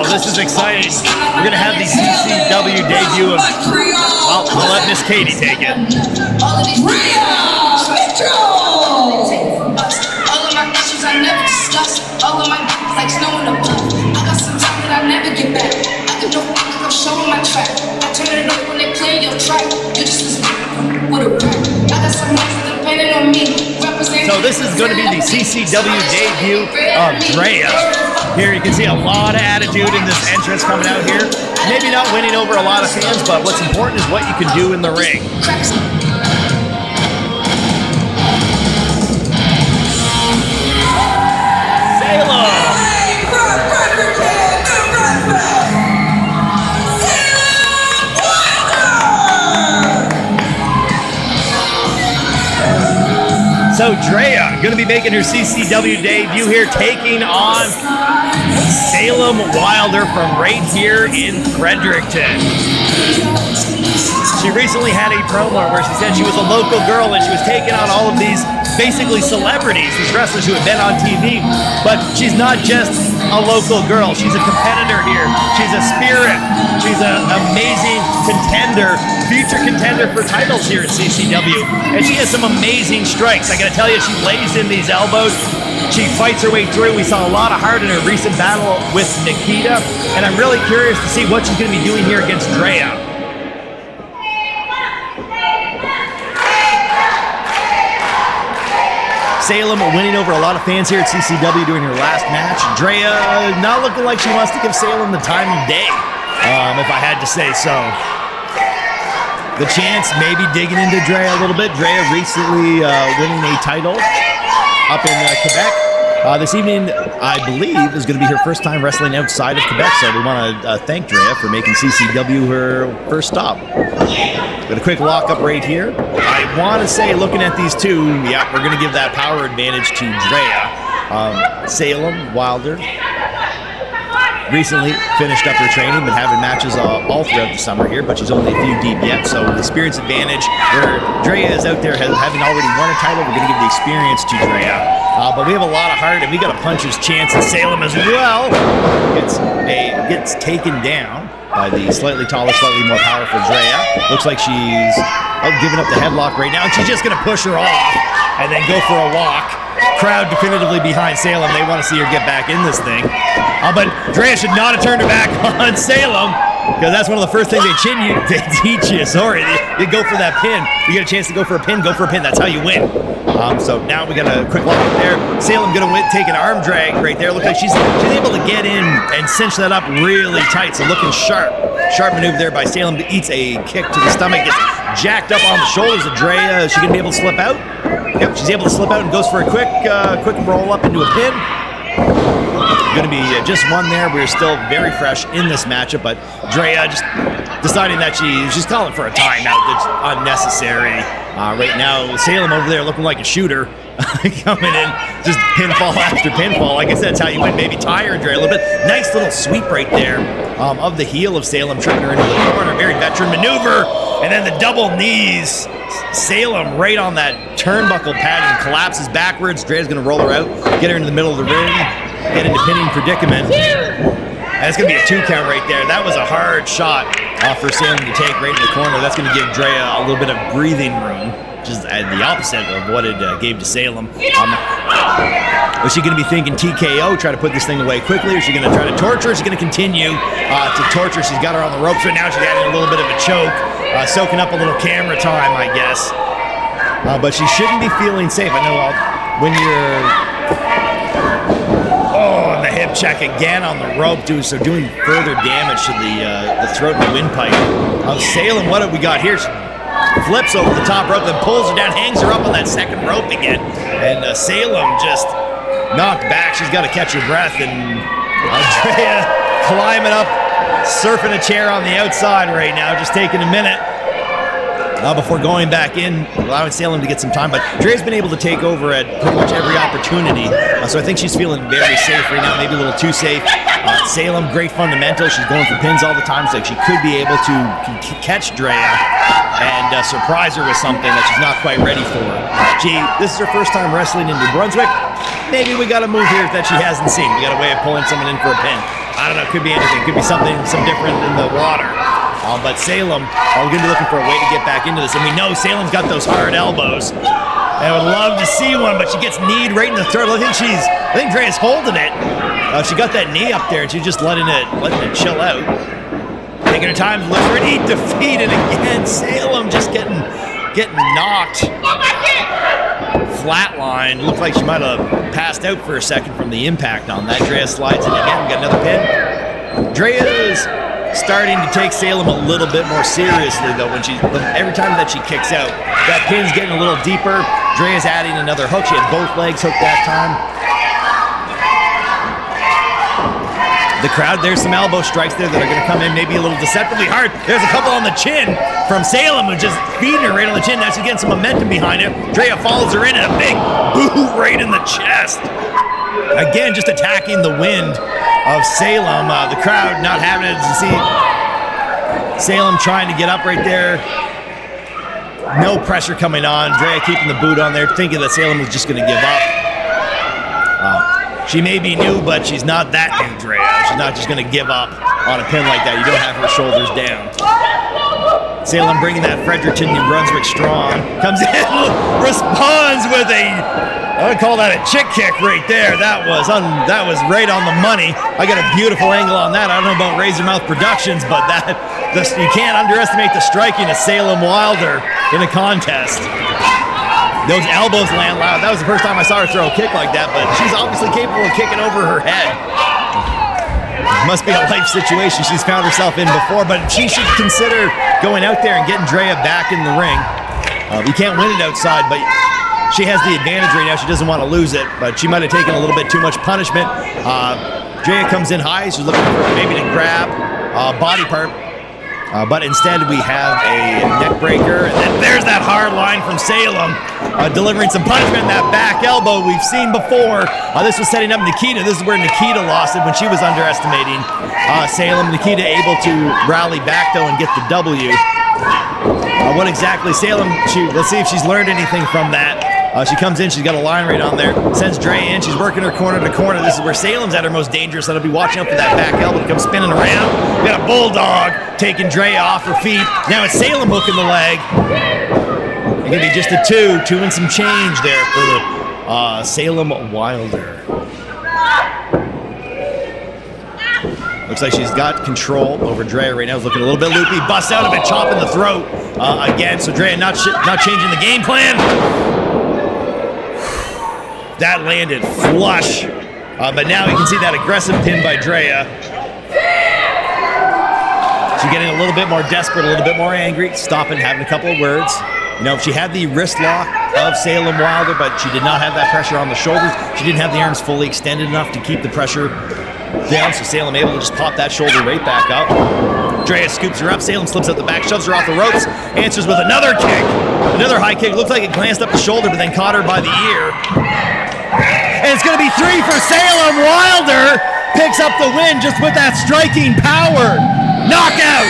this is exciting. We're going to have the CCW debut of, well, we'll let Miss Katie take it. Dreya! All of my issues I never discuss. All of my like snow in the buff. I got some time that I never get back. I can do I'm showing my track. I turn it up when they play your track. You just listen with a rap. I got some noise depending on me. So this is going to be the CCW debut of Dreya. Here you can see a lot of attitude in this entrance coming out here. Maybe not winning over a lot of fans, but what's important is what you can do in the ring. Salem! So Dreya going to be making her CCW debut here, taking on Salem Wilder from right here in Fredericton. She recently had a promo where she said she was a local girl and she was taking on all of these basically celebrities, these wrestlers who had been on TV. But she's not just a local girl. She's a competitor here. She's a spirit. She's an amazing contender, future contender for titles here at CCW. And she has some amazing strikes. I gotta tell you, she lays in these elbows. She fights her way through. We saw a lot of heart in her recent battle with Nikita. And I'm really curious to see what she's gonna be doing here against Dreya. Salem winning over a lot of fans here at CCW during her last match. Dreya not looking like she wants to give Salem the time of day, if I had to say so. The chance maybe digging into Dreya a little bit. Dreya recently winning a title up in Quebec. This evening, I believe, is going to be her first time wrestling outside of Quebec, so we want to thank Dreya for making CCW her first stop. Got a quick lock-up right here. I want to say, looking at these two, yeah, we're going to give that power advantage to Dreya. Salem Wilder recently finished up her training, been having matches all throughout the summer here, but she's only a few deep yet, so the experience advantage, where Dreya is out there having already won a title, we're going to give the experience to Dreya. But we have a lot of heart, and we got a puncher's chance at Salem as well. Gets taken down by the slightly taller, slightly more powerful Dreya. Looks like she's giving up the headlock right now, and she's just going to push her off and then go for a walk. Crowd definitively behind Salem. They want to see her get back in this thing. But Dreya should not have turned her back on Salem, because that's one of the first things they teach you. Sorry, you go for that pin. You get a chance to go for a pin, go for a pin. That's how you win. So now we got a quick look up there. Salem going to take an arm drag right there. Looks like she's able to get in and cinch that up really tight. So looking sharp. Sharp maneuver there by Salem. Eats a kick to the stomach. Gets jacked up on the shoulders of Dreya. Is she going to be able to slip out? Yep, she's able to slip out and goes for a quick roll up into a pin. Going to be just one there. We're still very fresh in this matchup, but Dreya just deciding that she's calling for a timeout that's unnecessary. Right now, Salem over there looking like a shooter, coming in, just pinfall after pinfall. Like I said, that's how you win. Maybe tire Dreya a little bit. Nice little sweep right there of the heel of Salem, tripping her into the corner. Very veteran maneuver, and then the double knees. Salem right on that turnbuckle pad and collapses backwards. Dreya's going to roll her out, get her into the middle of the ring, get into pinning predicament. And it's going to be a 2 count right there. That was a hard shot for Salem to take right in the corner. That's going to give Dreya a little bit of breathing room, which is the opposite of what it gave to Salem. Was she going to be thinking TKO, try to put this thing away quickly, or is she going to try to torture? She's going to continue to torture. She's got her on the ropes right now. She's adding a little bit of a choke, soaking up a little camera time, I guess. But she shouldn't be feeling safe. I know when you're... Oh, and the hip check again on the rope, doing further damage to the throat and the windpipe of Salem. What have we got here? She flips over the top rope, then pulls her down, hangs her up on that second rope again. And Salem just knocked back. She's got to catch her breath. And Dreya climbing up, surfing a chair on the outside right now, just taking a minute before going back in, allowing Salem to get some time. But Dreya's been able to take over at pretty much every opportunity. So I think she's feeling very safe right now, maybe a little too safe. Salem, great fundamentals. She's going for pins all the time, so she could be able to catch Dreya and surprise her with something that she's not quite ready for. This is her first time wrestling in New Brunswick. Maybe we got a move here that she hasn't seen. We got a way of pulling someone in for a pin. I don't know, could be anything. Could be something, some different in the water. But Salem are going to be looking for a way to get back into this. And we know Salem's got those hard elbows. I would love to see one, but she gets kneed right in the throat. I think Dreya's holding it. She got that knee up there, and she's just letting it chill out. Taking her time to look for an eat defeat, and again, Salem just getting knocked. Flatline. Looked like she might have passed out for a second from the impact on that. Dreya slides in again. We got another pin. Dreya's starting to take Salem a little bit more seriously, though. Every time that she kicks out, that pin's getting a little deeper. Dreya's adding another hook. She had both legs hooked that time. The crowd, there's some elbow strikes there that are going to come in maybe a little deceptively hard. There's a couple on the chin from Salem, who's just feeding her right on the chin. Now she's getting some momentum behind it. Dreya follows her in and a big boot right in the chest. Again, just attacking the wind of Salem. The crowd not having it to see Salem trying to get up right there. No pressure coming on. Dreya keeping the boot on there, thinking that Salem was just going to give up. She may be new, but she's not that new, Dreya. She's not just going to give up on a pin like that. You don't have her shoulders down. Salem bringing that Fredericton, New Brunswick strong. Comes in, responds with I would call that a chick kick right there. That was right on the money. I got a beautiful angle on that. I don't know about Razormouth Productions, but you can't underestimate the striking of Salem Wilder in a contest. Those elbows land loud. That was the first time I saw her throw a kick like that, but she's obviously capable of kicking over her head. Must be a life situation she's found herself in before, but she should consider going out there and getting Dreya back in the ring. We can't win it outside, but she has the advantage right now. She doesn't want to lose it, but she might have taken a little bit too much punishment. Dreya comes in high. She's looking for maybe to grab body part. But instead we have a neck breaker, and then there's that hard line from Salem, delivering some punishment in that back elbow we've seen before. This was setting up Nikita. This is where Nikita lost it when she was underestimating Salem. Nikita able to rally back though and get the W. What exactly Salem, let's see if she's learned anything from that. She comes in, she's got a line right on there, sends Dreya in, she's working her corner to corner. This is where Salem's at her most dangerous, so I'll be watching out for that back elbow to come spinning around. We got a bulldog taking Dreya off her feet. Now it's Salem hooking the leg. It's gonna be just a two and some change there for the Salem Wilder. Looks like she's got control over Dreya right now. It's looking a little bit loopy, busts out of it, chopping the throat again. So Dreya not changing the game plan. That landed flush, but now you can see that aggressive pin by Dreya. She's getting a little bit more desperate, a little bit more angry, stopping, having a couple of words. You know, she had the wrist lock of Salem Wilder, but she did not have that pressure on the shoulders. She didn't have the arms fully extended enough to keep the pressure down, so Salem able to just pop that shoulder right back up. Dreya scoops her up. Salem slips out the back, shoves her off the ropes, answers with another kick. Another high kick. Looked like it glanced up the shoulder, but then caught her by the ear. And it's going to be 3 for Salem. Wilder picks up the win just with that striking power. Knockout.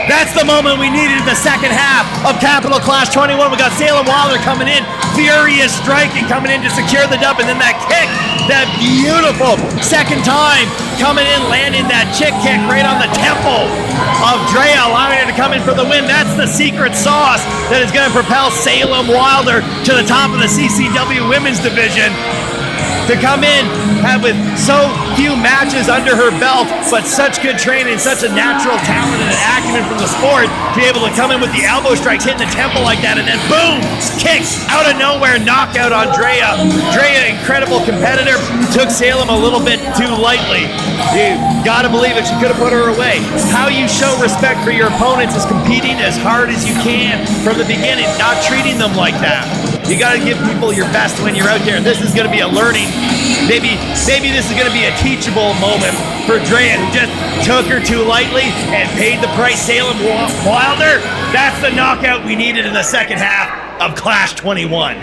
That's the moment we needed in the second half of Capital Clash 21. We got Salem Wilder coming in, furious striking, coming in to secure the dub, and then that kick, that beautiful second time coming in, landing that chick kick right on the temple of Dreya, allowing her to come in for the win. That's the secret sauce that is going to propel Salem Wilder to the top of the CCW Women's Division. To come in, have with so few matches under her belt, but such good training, such a natural talent and an acumen from the sport, to be able to come in with the elbow strikes, hitting the temple like that, and then boom, kick out of nowhere, knockout on Dreya. Dreya, incredible competitor, took Salem a little bit too lightly. You gotta believe it, she could have put her away. How you show respect for your opponents is competing as hard as you can from the beginning, not treating them like that. You gotta give people your best when you're out there. This is gonna be a learning. Maybe this is gonna be a teachable moment for Dreya, who just took her too lightly and paid the price. Salem Wilder, that's the knockout we needed in the second half of Clash 21.